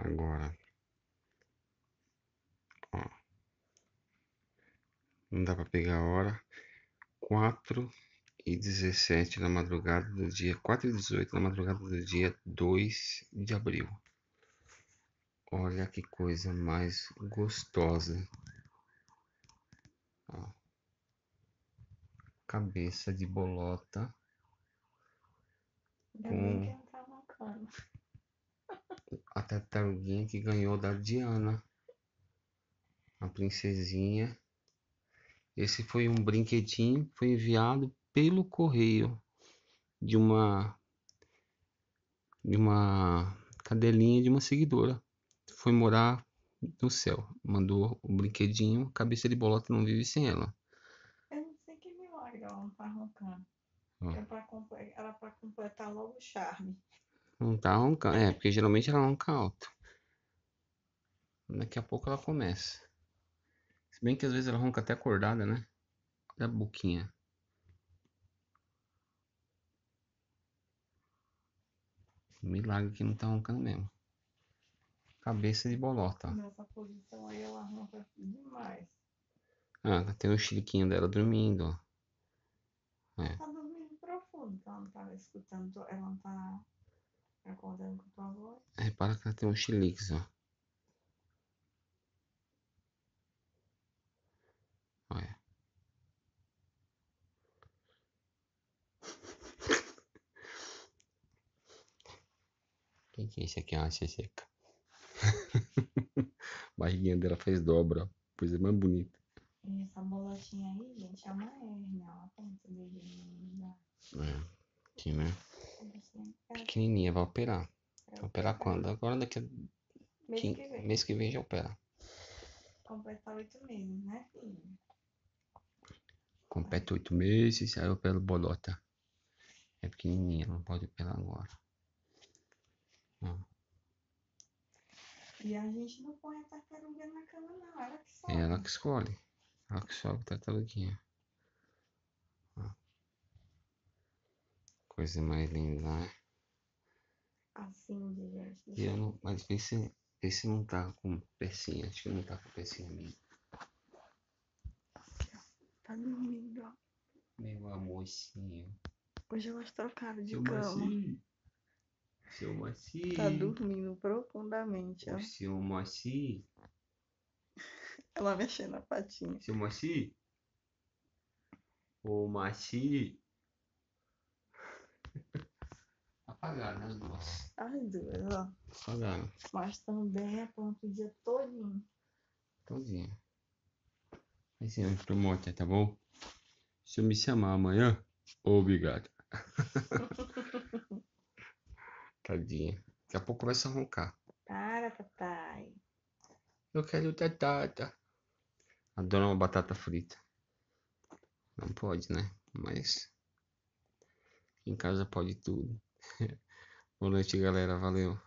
Agora, ó, não dá pra pegar a hora. 4h17 da madrugada do dia 4h18 da madrugada do dia 2 de abril. Olha que coisa mais gostosa. Ó, cabeça de bolota com a tartaruguinha que ganhou da Diana, a princesinha. Esse foi um brinquedinho, foi enviado pelo correio de uma cadelinha de uma seguidora. Foi morar no céu, mandou o brinquedinho. Cabeça de bolota não vive sem ela. Eu não sei que milagre ela não tá roncando. Ó, Era pra completar logo o charme. não tá roncando, porque geralmente ela ronca alto. Daqui a pouco ela começa. Se bem que às vezes ela ronca até acordada, né? Olha a boquinha. Milagre que não tá roncando mesmo. Cabeça de bolota. Nessa posição aí ela ronca demais. Ah, tem o chiliquinho dela dormindo, ó. Tá dormindo profundo, então ela não tá escutando, ela não tá acordando com tua voz. Repara que ela tem um chiliques, ó. Olha. Quem que é esse aqui? Ah, seca. Barriguinha dela fez dobra, ó. Coisa mais bonita. E essa bolotinha aí, gente, é uma hérnia. Ela tem esse dedinho. Aqui, né? Pequenininha, vai operar. Vai operar quando? Agora daqui a mês que vem já opera. Completar 8 meses, né, filho? Completa 8 meses, aí eu opero bolota. É pequenininha, não pode operar agora. Ó. E a gente não põe a tartaruga na cama, não. Ela que É ela sobe. que escolhe. Ela que sobe a tartaruguinha. Ó. Coisa mais linda, né? Assim, de gente. E eu não, mas vê se não tá com pecinha. Acho que não tá com pecinha minha. Tá dormindo, ó. Meu amorzinho. Hoje elas trocaram de Seu cama. Maci. Seu Maci. Tá dormindo profundamente, ó. O seu Maci. Ela mexendo a patinha. Seu Maci. O Maci. Apagaram as duas. As duas, ó. Apagaram. Mas também é pronto o dia todinho. Todinha. Assim, eu tô morta, tá bom? Se eu me chamar amanhã, obrigado. Tadinha. Daqui a pouco começa a roncar. Para, papai. Eu quero batata. Adoro uma batata frita. Não pode, né? Mas em casa pode tudo. Boa noite, galera. Valeu.